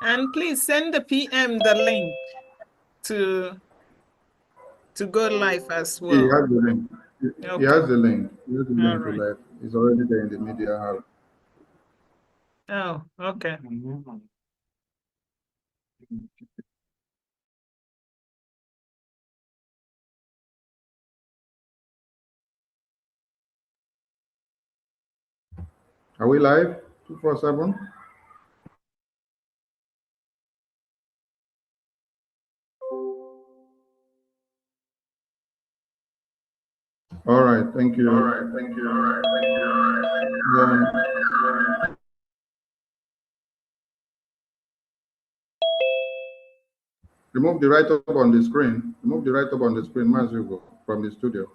And please send the PM the link to go live as He well. has the link. He Okay. has the link. He has the All link to right. live. It's already there in the media hub. Oh, okay. Are we live? 247? All right, thank you. All right, thank you. All right, thank you. All right, thank you. Remove the write-up on the screen. Remove the write-up on the screen, as you go from the studio.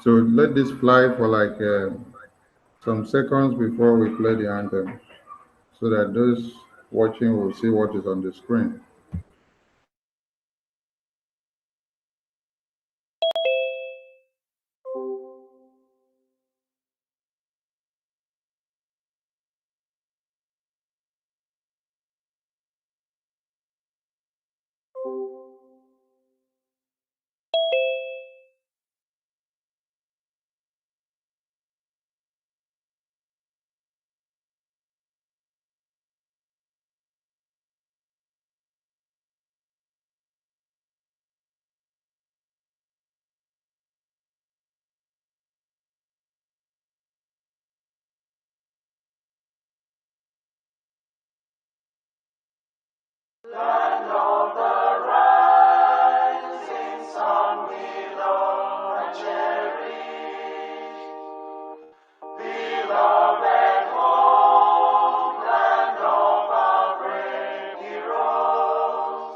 So let this fly for like some seconds before we play the anthem, so that those watching will see what is on the screen. Land of the rising sun, we love and cherish. Beloved home, land of our brave heroes.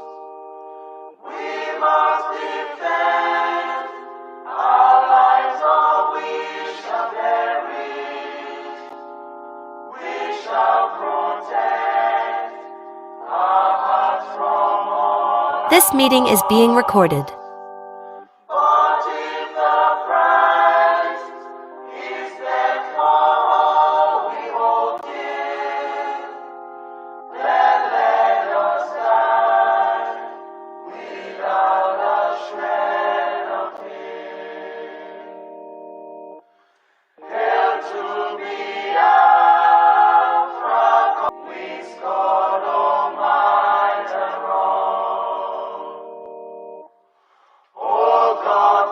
We must defend our lives, or we shall perish. We shall protect our hearts from all. This meeting is being recorded. But if the price is that for all we hold dear, then let us die without a shred of fear. Hail to Biafra, we scorn all might and wrong. Oh God,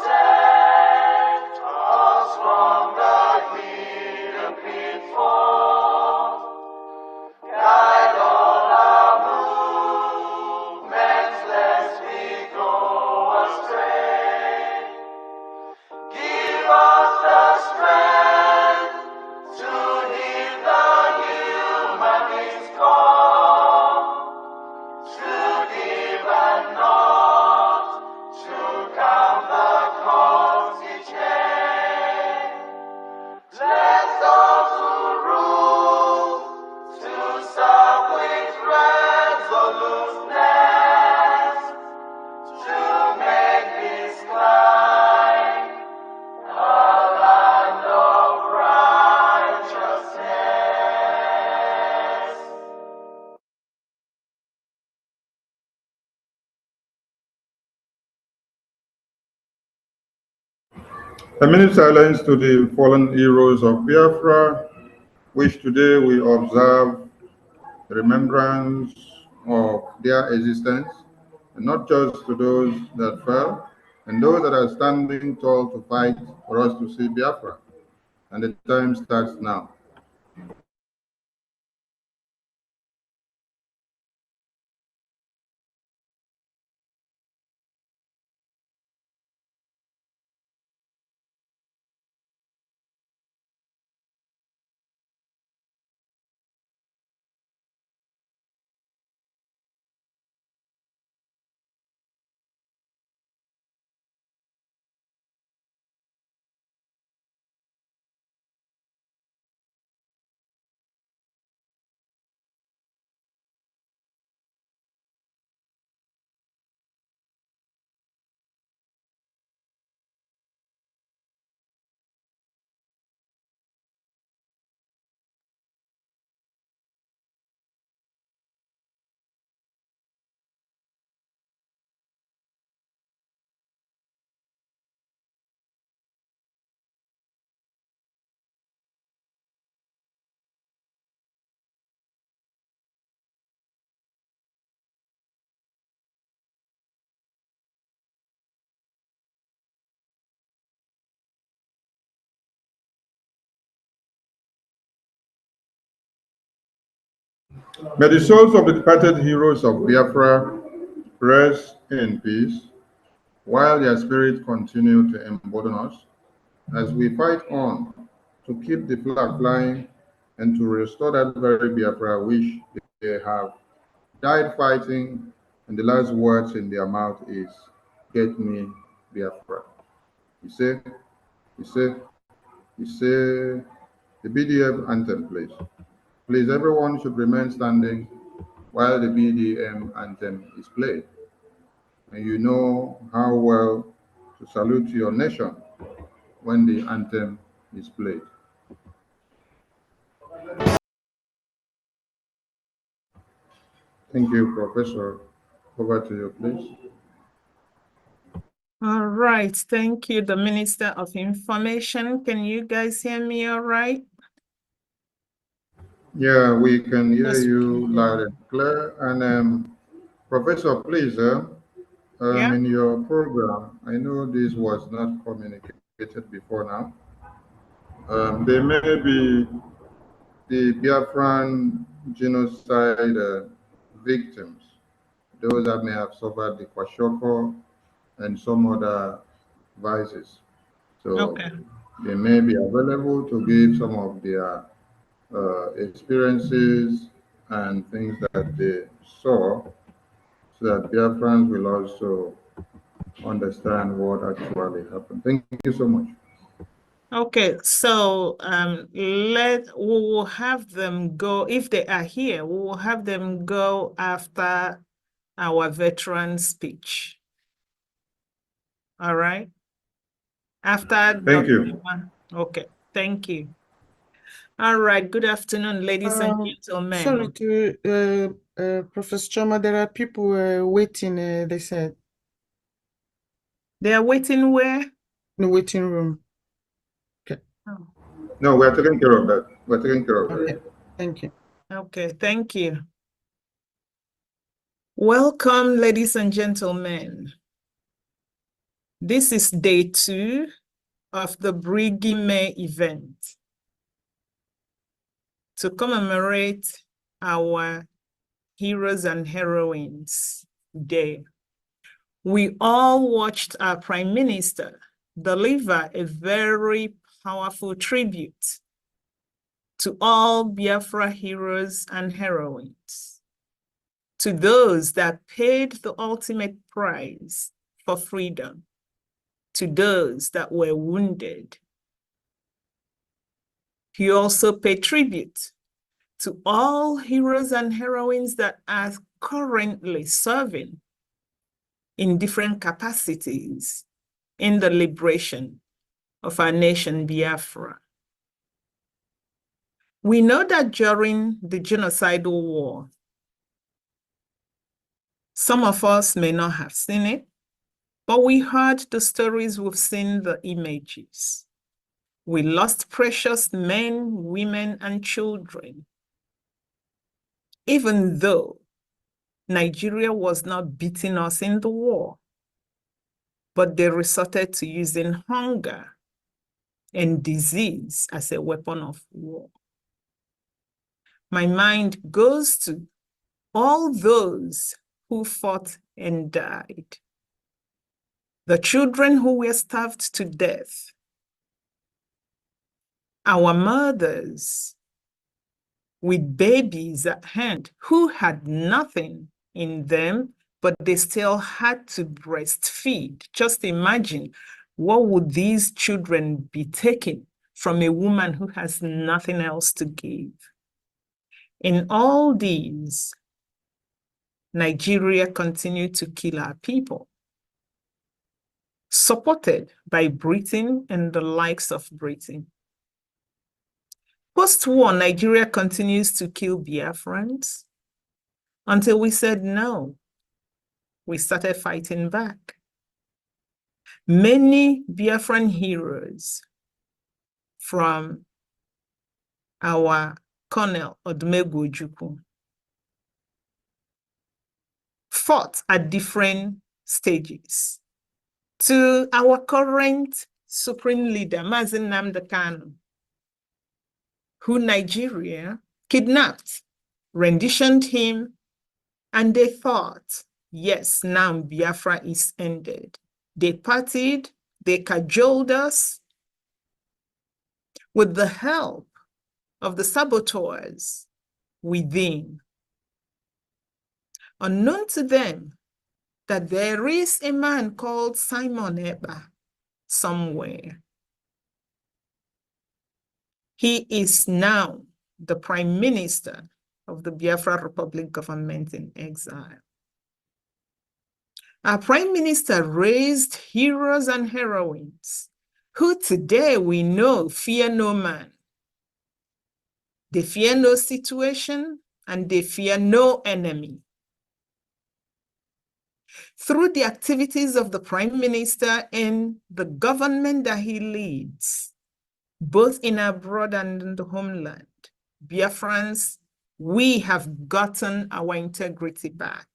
protect us from the hidden pitfalls. Guide all our movements, lest we go astray. Give us the strength to heed the human being's call, to give and not to count the cost each day. Let those who rule to serve with resoluteness, to make this climb a land of righteousness. A minute silence to the fallen heroes of Biafra, which today we observe remembrance of their existence, and not just to those that fell, and those that are standing tall to fight for us to see Biafra. And the time starts now. May the souls of the departed heroes of Biafra rest in peace, while their spirits continue to embolden us as we fight on to keep the flag flying and to restore that very Biafra which they have died fighting, and the last words in their mouth is, "Get me Biafra." You say, you say, you say, the BDF anthem, please. Please, everyone should remain standing while the BDM anthem is played. And you know how well to salute your nation when the anthem is played. Thank you, Professor. Over to you, please. All right. Thank you, the Minister of Information. Can you guys hear me all right? Yeah, we can hear Yes, we you can. loud and clear. And Professor, please, Yeah. in your program, I know this was not communicated before now. There may be the Biafran genocide victims, those that may have suffered the kwashoko and some other vices. So Okay. they may be available to give some of their experiences and things that they saw, so that Biafrans will also understand what actually happened. Thank you so much. Okay, so we will have them go, if they are here, we will have them go after our veteran speech. All right? After Thank Dr. you. Okay, thank you. All right, good afternoon, ladies and Sorry gentlemen. to Professor Choma, there are people waiting, they said, They are waiting where? in the waiting room. Okay, Oh, No, we're taking care of that. We're taking care of okay, that. thank you. okay, thank you. Welcome, ladies and gentlemen. This is day 2 of the BRGIE event to commemorate our Heroes and Heroines Day. We all watched our Prime Minister deliver a very powerful tribute to all Biafra heroes and heroines, to those that paid the ultimate price for freedom, to those that were wounded. He also paid tribute to all heroes and heroines that are currently serving in different capacities in the liberation of our nation, Biafra. We know that during the genocidal war, some of us may not have seen it, but we heard the stories, we've seen the images. We lost precious men, women, and children, even though Nigeria was not beating us in the war, but they resorted to using hunger and disease as a weapon of war. My mind goes to all those who fought and died, the children who were starved to death, our mothers with babies at hand who had nothing in them, but they still had to breastfeed. Just imagine, what would these children be taking from a woman who has nothing else to give? In all these, Nigeria continued to kill our people, supported by Britain and the likes of Britain. Post-war, Nigeria continues to kill Biafrans until we said no. We started fighting back. Many Biafran heroes, from our Colonel Odumegwu Ojukwu, fought at different stages, to our current supreme leader, Mazi Nnamdi Kanu, who Nigeria kidnapped renditioned him, and they thought, yes, now Biafra is ended. They partied, they cajoled us with the help of the saboteurs within. Unknown to them that there is a man called Simon Eba somewhere. He is now the Prime Minister of the Biafra Republic government in exile. Our Prime Minister raised heroes and heroines who today we know fear no man. They fear no situation and they fear no enemy. Through the activities of the Prime Minister and the government that he leads, both in abroad and in the homeland, Biafrans, we have gotten our integrity back.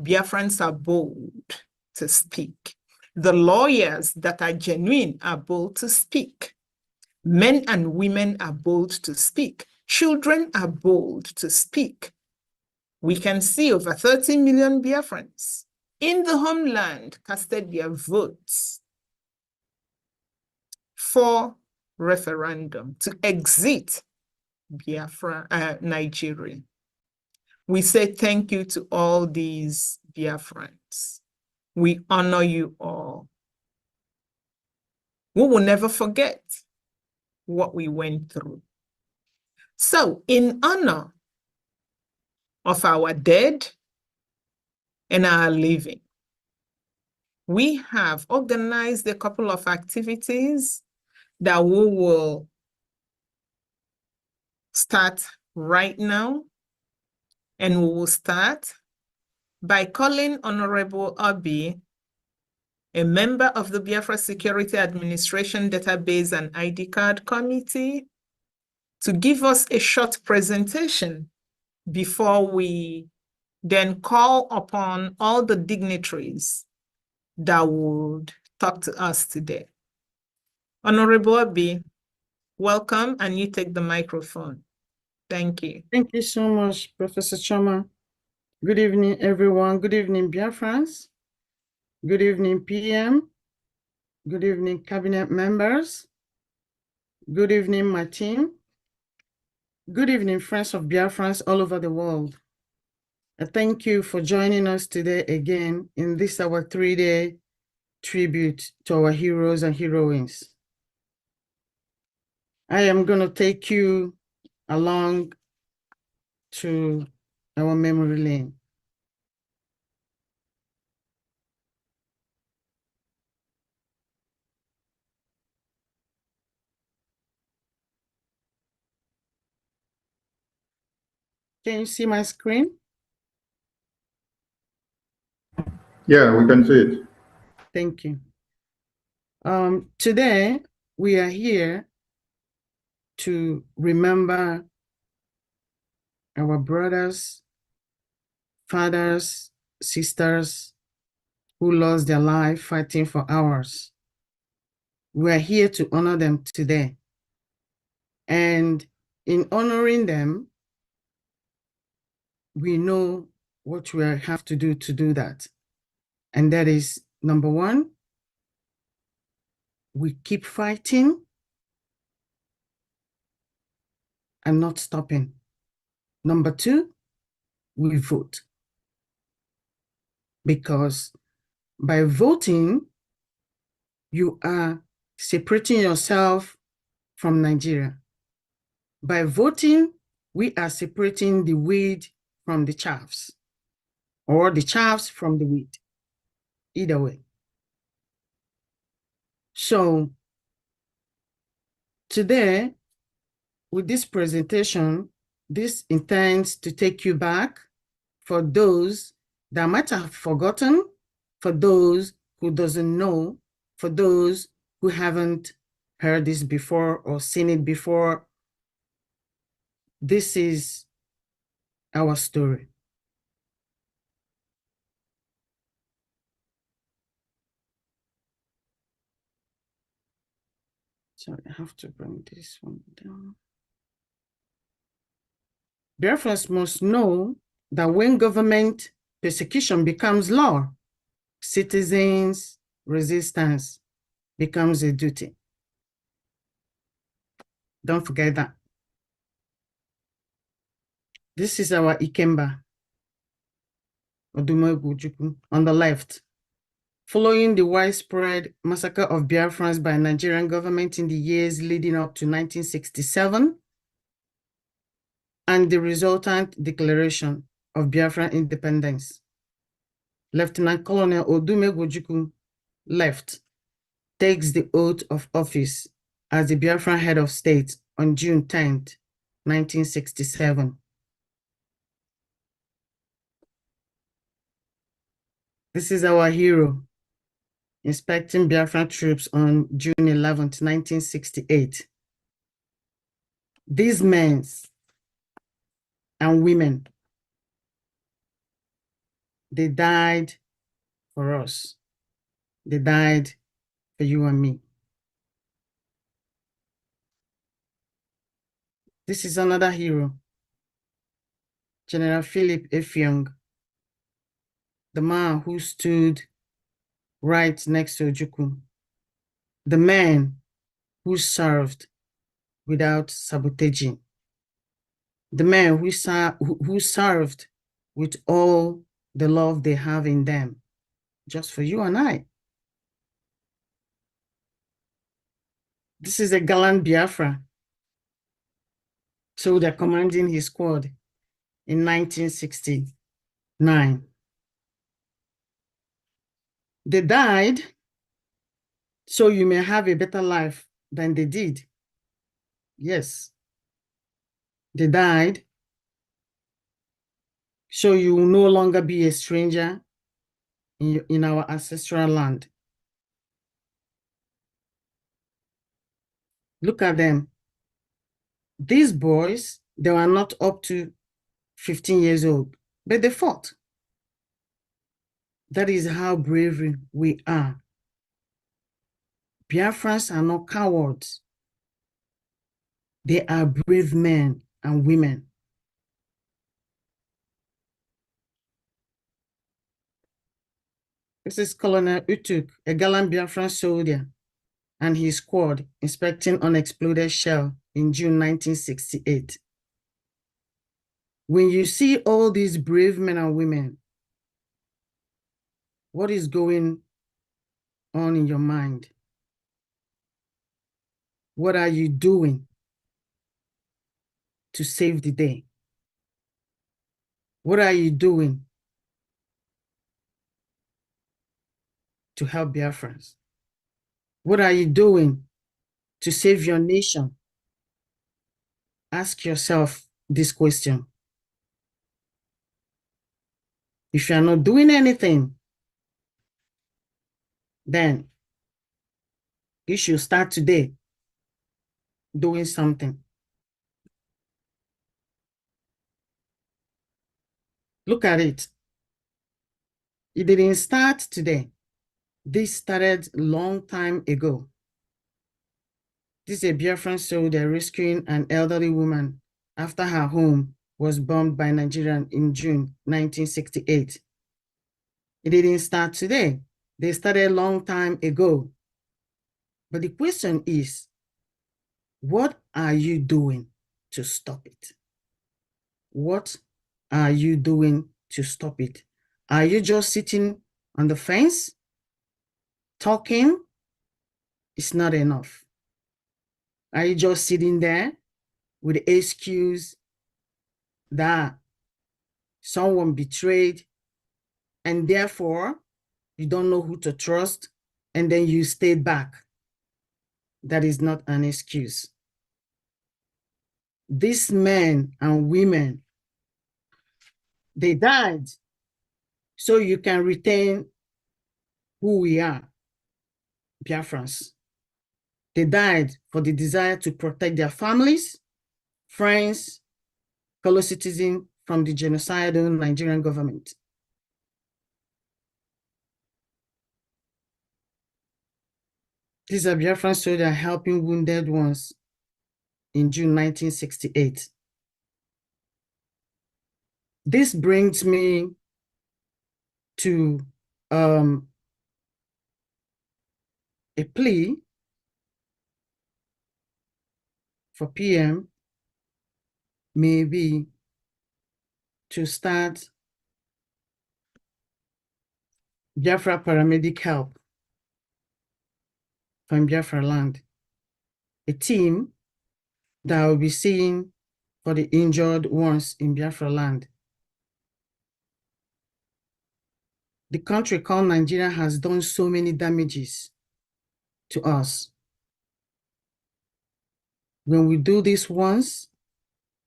Biafrans are bold to speak. The lawyers that are genuine are bold to speak. Men and women are bold to speak. Children are bold to speak. We can see over 30 million Biafrans in the homeland casted their votes for referendum to exit Biafra, Nigeria. We say thank you to all these Biafrans. We honor you all. We will never forget what we went through. So, in honor of our dead and our living, we have organized a couple of activities that we will start right now. And we will start by calling Honorable Obi, a member of the Biafra Security Administration Database and ID Card Committee, to give us a short presentation before we then call upon all the dignitaries that would talk to us today. Honorable Obi, welcome, and you take the microphone. Thank you. Thank you so much, Professor Choma. Good evening, everyone. Good evening, Biafrans. Good evening, PM. Good evening, cabinet members. Good evening, my team. Good evening, friends of Biafrans all over the world. Thank you for joining us today again in this our 3-day tribute to our heroes and heroines. I am going to take you along to our memory lane. Can you see my screen? Yeah, we can see it. Thank you. Today, we are here to remember our brothers, fathers, sisters who lost their life fighting for ours. We are here to honor them today. And in honoring them, we know what we have to do that. And that is, number one, we keep fighting and not stopping. Number two, we vote. Because by voting, you are separating yourself from Nigeria. By voting, we are separating the weed from the chaffs, or the chaffs from the wheat, either way. So today, with this presentation, this intends to take you back for those that might have forgotten, for those who doesn't know, for those who haven't heard this before or seen it before. This is our story. So I have to bring this one down. Biafrans must know that when government persecution becomes law, citizens' resistance becomes a duty. Don't forget that. This is our Ikemba, Odumegwu on the left. Following the widespread massacre of Biafrans by Nigerian government in the years leading up to 1967 and the resultant declaration of Biafran independence, Lieutenant Colonel Odumegwu left takes the oath of office as the Biafran head of state on June 10th, 1967. This is our hero inspecting Biafran troops on June 11th, 1968. These men and women, they died for us. They died for you and me. This is another hero, General Philip Effiong, the man who stood right next to Ojukwu, the man who served without sabotaging, the man who served with all the love they have in them, just for you and I. This is a gallant Biafra. So they're commanding his squad in 1969. They died so you may have a better life than they did. Yes. They died so you will no longer be a stranger in our ancestral land. Look at them. These boys, they were not up to 15 years old, but they fought. That is how brave we are. Biafrans are not cowards. They are brave men and women. This is Colonel Utuk, a gallant Biafran soldier, and his squad inspecting unexploded shell in June 1968. When you see all these brave men and women, what is going on in your mind? What are you doing to save the day? What are you doing to help Biafrans? What are you doing to save your nation? Ask yourself this question. If you are not doing anything, then you should start today doing something. Look at it. It didn't start today. This started a long time ago. This is a Biafran soldier rescuing an elderly woman after her home was bombed by Nigerian in June 1968. It didn't start today. They started a long time ago. But the question is, what are you doing to stop it? What are you doing to stop it? Are you just sitting on the fence? Talking is not enough. Are you just sitting there with the excuse that someone betrayed and therefore you don't know who to trust and then you stayed back? That is not an excuse. These men and women, they died so you can retain who we are, Biafrans. They died for the desire to protect their families, friends, fellow citizens from the genocidal Nigerian government. These are Biafran soldiers helping wounded ones in June 1968. This brings me to a plea for PM, maybe to start Biafra paramedic help from Biafra land, a team that will be seeing for the injured ones in Biafra land. The country called Nigeria has done so many damages to us. When we do this once,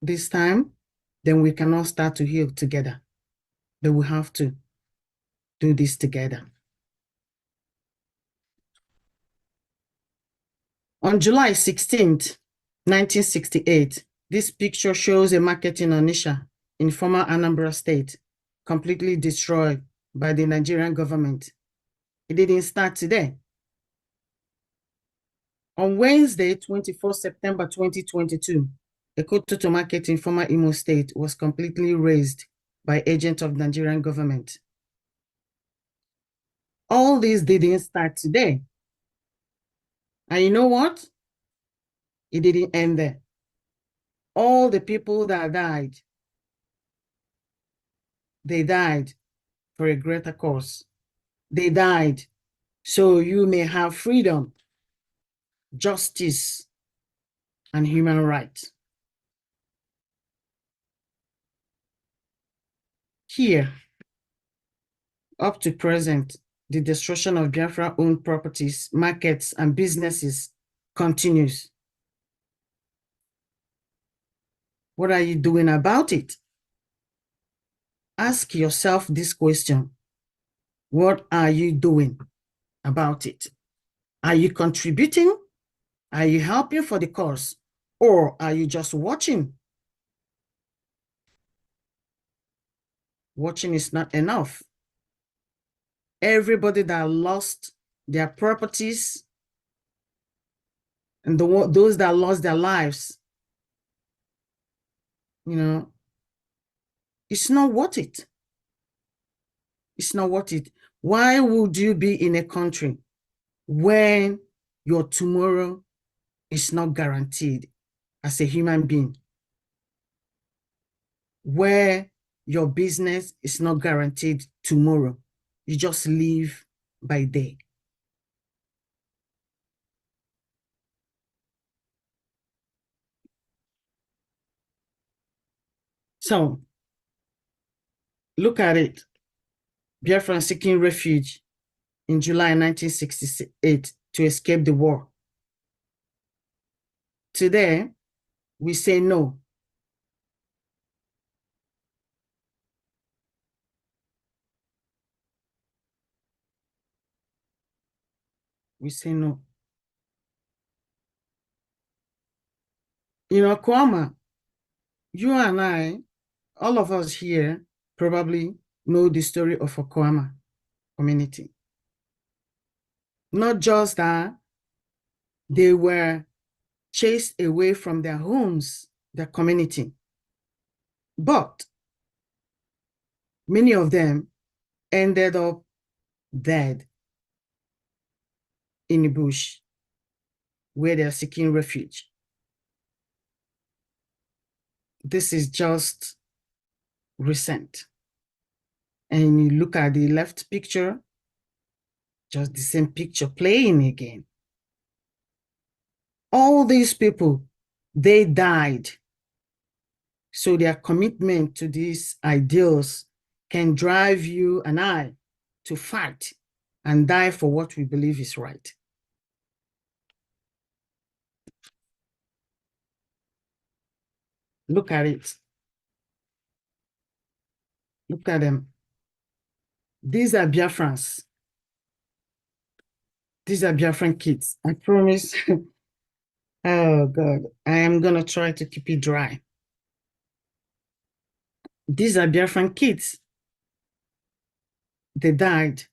this time, then we cannot start to heal together. But we have to do this together. On July 16th, 1968, this picture shows a market in Onitsha in former Anambra State, completely destroyed by the Nigerian government. It didn't start today. On Wednesday, 24 September 2022, a Kototo market in former Imo State was completely razed by agents of the Nigerian government. All this didn't start today. And you know what? It didn't end there. All the people that died, they died for a greater cause. They died so you may have freedom, justice, and human rights. Here, up to present, the destruction of Biafra-owned properties, markets, and businesses continues. What are you doing about it? Ask yourself this question. What are you doing about it? Are you contributing? Are you helping for the cause? Or are you just watching? Watching is not enough. Everybody that lost their properties and those that lost their lives, you know, it's not worth it. It's not worth it. Why would you be in a country when your tomorrow is not guaranteed as a human being? Where your business is not guaranteed tomorrow. You just live by day. So, look at it. Biafran seeking refuge in July 1968 to escape the war. Today, we say no. We say no. You know, Kwama, you and I, all of us here probably know the story of Okwama community. Not just that they were chased away from their homes, their community, but many of them ended up dead in the bush where they're seeking refuge. This is just recent. And you look at the left picture, just the same picture playing again. All these people, they died. So their commitment to these ideals can drive you and I to fight and die for what we believe is right. Look at it. Look at them. These are Biafrans. These are Biafran kids. I promise. Oh, God. I am going to try to keep it dry. These are Biafran kids. They died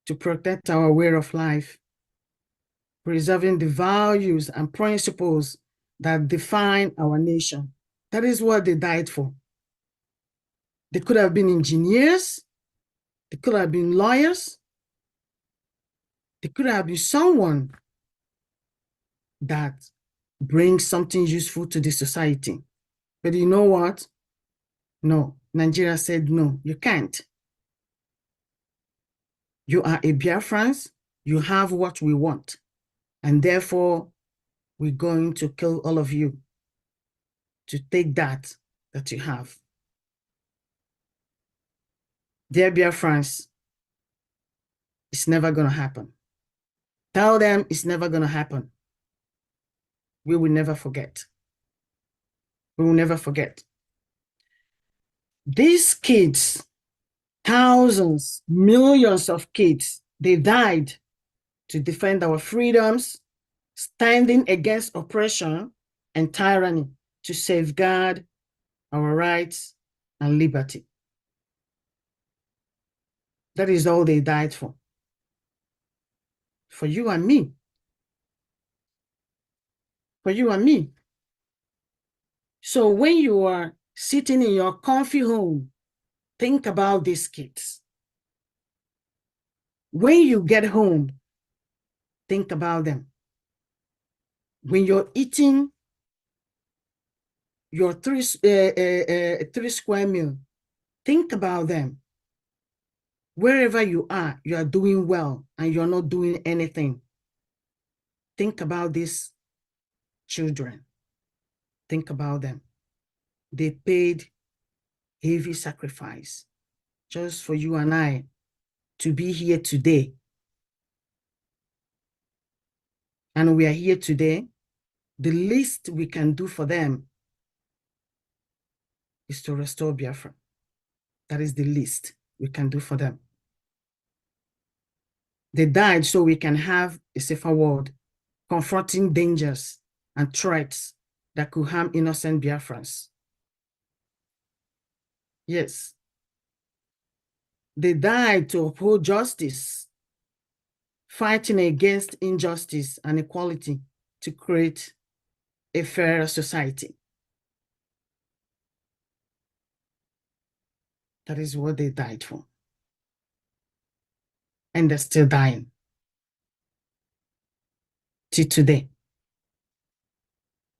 to protect our way of life, preserving the values and principles that define our nation. That is what they died for. They could have been engineers. They could have been lawyers. They could have been someone that brings something useful to the society. But you know what? No, Nigeria said, no, you can't. You are a Biafrans. You have what we want. And therefore, we're going to kill all of you to take that you have. Dear Biafrans, it's never going to happen. Tell them it's never going to happen. We will never forget. We will never forget. These kids, thousands, millions of kids, they died to defend our freedoms, standing against oppression and tyranny, to safeguard our rights and liberty. That is all they died for you and me. For you and me. So when you are sitting in your comfy home, think about these kids. When you get home, think about them. When you're eating your three square meal, think about them. Wherever you are doing well and you're not doing anything. Think about these children. Think about them. They paid heavy sacrifice just for you and I to be here today. And we are here today. The least we can do for them is to restore Biafra. That is the least we can do for them. They died so we can have a safer world, confronting dangers and threats that could harm innocent Biafrans. Yes. They died to uphold justice, fighting against injustice and equality to create a fairer society. That is what they died for. And they're still dying till today.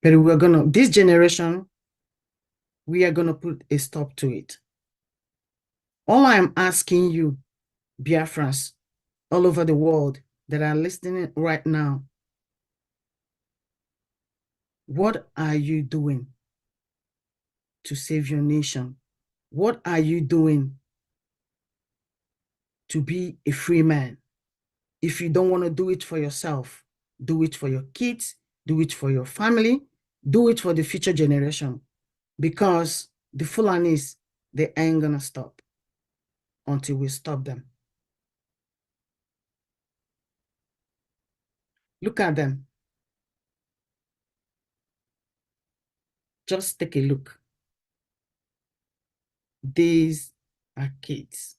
But we're gonna, this generation, we are gonna put a stop to it. All I'm asking you, Biafrans, all over the world that are listening right now, what are you doing to save your nation? What are you doing to be a free man? If you don't want to do it for yourself, do it for your kids, do it for your family, do it for the future generation, because the Fulanis, they ain't gonna stop until we stop them. Look at them. Just take a look. These are kids.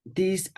These are